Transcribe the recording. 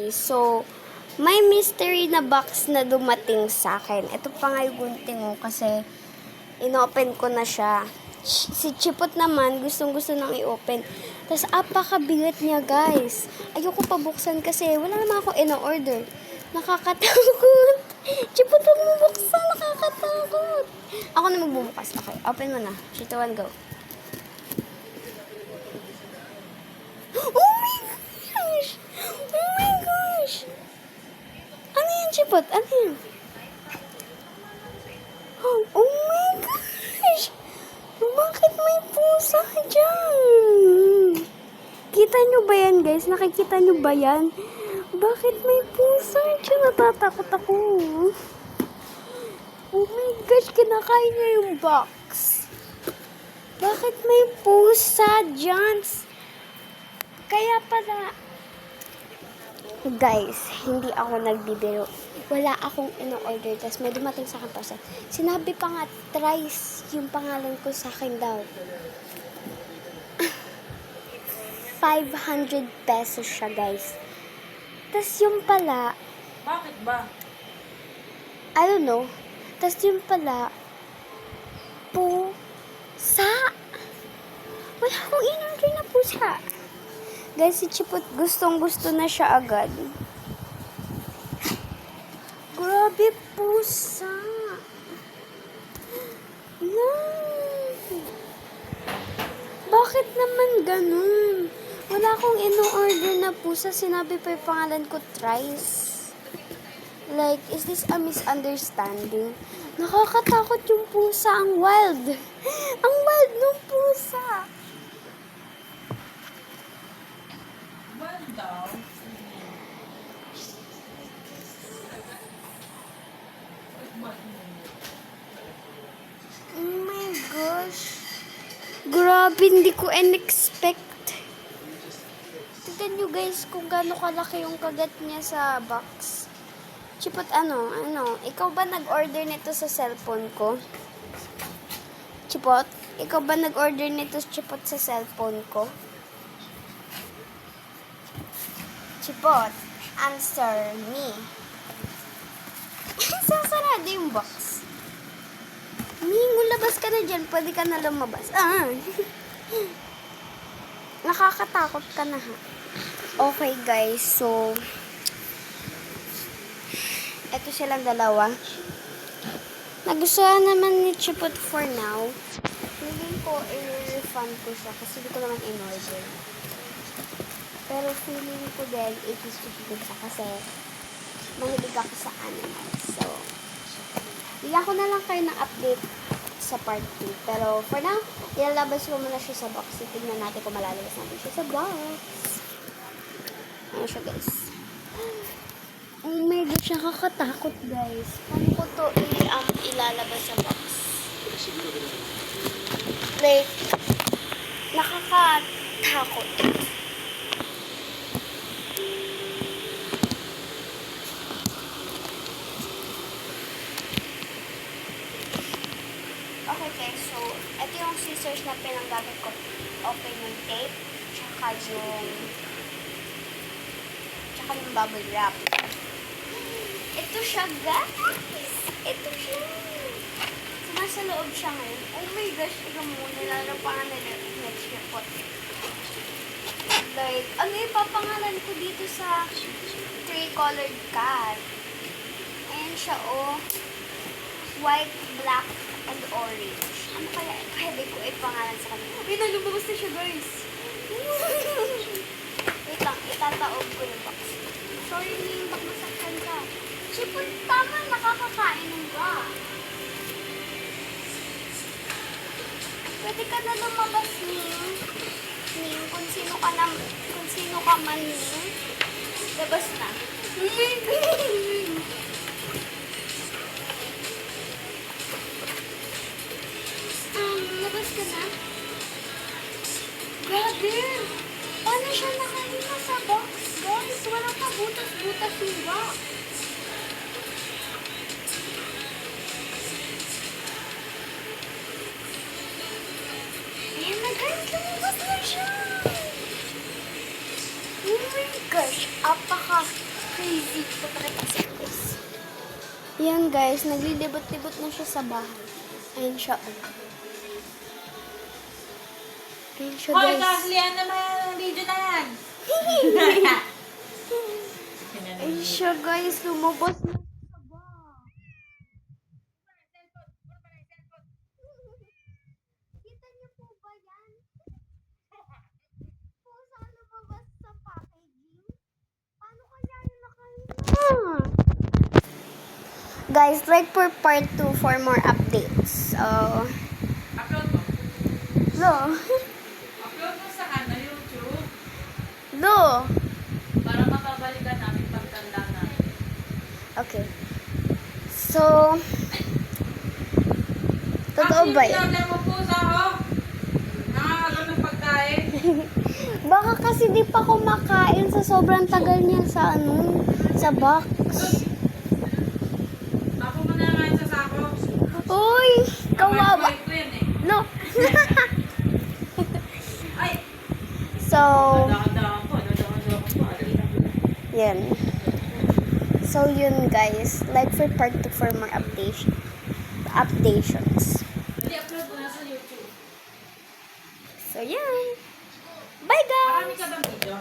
guys. So, may mystery na box na dumating sa akin. Ito pa nga yung gunting mo kasi inopen ko na siya. Si Chipot naman, gustong-gusto nang i-open. Tapos, apakabigat niya, guys. Ayoko pa buksan kasi wala naman ako in-order. Nakakatakot. Chipot, huwag mo buksan. Nakakatakot. Ako na magbubukas. Okay, open mo na. 3, 2, 1, go. Oh my gosh! Oh my gosh! Ano yan, Chipot? Ano yan? Oh my gosh! Bakit may pusa dyan? Kita nyo ba yan, guys? Nakikita nyo ba yan? Bakit may pusa dyan? Natatakot ako. Oh my gosh, kinakain niya yung box. Bakit may pusa dyan? Kaya pala, guys, hindi ako nagbibiro. Wala akong in-order. Tapos may dumating sa akin parcel. Sinabi pa nga, thrice yung pangalan ko sa akin daw. 500 pesos siya, guys. Tapos yung pala, Bakit ba? I don't know. Tapos yung pala, pusa. Wala akong in-order na pusa. Guys, si Chipot gustong-gusto na siya agad. Grabe, pusa. No. Bakit naman ganun? Wala akong in-order na pusa. Sinabi pa yung pangalan ko thrice. Like, is this a misunderstanding? Nakakatakot yung pusa. Ang wild. Ang wild ng pusa. Well daw. Oh my gosh. Grabe, hindi ko in-expect. Tignan nyo guys kung gaano kalaki yung kagat niya sa box. Chipot, ikaw ba nag-order nito sa cellphone ko? Chipot, ikaw ba nag-order nito, Chipot, sa cellphone ko? Chipot, answer me. Sasarado yung box. Mingo, labas ka na dyan. Pwede ka na lumabas. Nakakatakot ka na ha. Okay guys, so eto silang dalawa. Nagustuhan naman ni Chipot for now. Feeling ko i-refund ko siya kasi hindi ko naman in-order. Pero feeling ko din i-distribute siya kasi mahilig ako sa animals. So, bigyan ko na lang kayo ng update sa part 2. Pero for now, ilalabas ko muna siya sa box. Tignan natin kung malalabas natin siya sa box. Ayan siya guys. Oh my gosh, nakakatakot guys. Paano ko to ilalabas sa box? Like, nakakatakot. Okay guys, so ito yung scissors na pinanggamit ko. Open yung tape, tsaka yung bubble wrap. Ito siya guys! Ito siya! So, nasa loob siya ngayon. Oh my gosh, ikaw mo, nilalapangan na next report. Like, ano ipapangalan ko dito sa 3-colored cat? Ayan siya, oh. White, black, and orange. Ano kaya pwede ko ipangalan sa kanya? Uy, nalumabas na siya, guys. Wait lang, itataob ko yung box. Sorry, Ning, bak masaktan ka. Chipot, tama, nakakakain ng ba? Pwede ka na lumabas, Ning. Ning, kung sino ka man, Ning. Labas na. Oh my God! Labas ka na? Grabe! Paano siya nakahinga sa box? Guys, wala pa butas-butas yung box. Ayan na guys, lumabas na siya! Oh my gosh, crazy. Papakita sa guys. Yan guys, naglilibot-libot na siya sa bahay. Ayun siya. Ayun siya Hoy, guys. Kathleen, ano naman ang video na yan? Ayun siya guys, lumabas na sa bahay. Kita niyo po ba yan? Pusa lumabas sa packaging. Paano kanya yun nakahinga? Guys, like for part 2 for more updates. Upload mo. Lo. Upload mo sa ano, YouTube. Lo. Para mababalikan namin pagtanda namin. Okay. So, totoo ba yun? Kasi mo po sa ho. Nakakagal ng pagkain. Baka kasi di pa kumakain sa sobrang tagal niya sa sa box. Ako mo na nga sa sako. Uy, kawawa. Microwave ko yan eh. No. Ay! So, Daan-daan ko. Daan-daan ko. yun. So, yun guys. Like for part 2 for more updations. Hindi, upload mo na sa YouTube. So, yan. Bye guys! Marami ka bang video?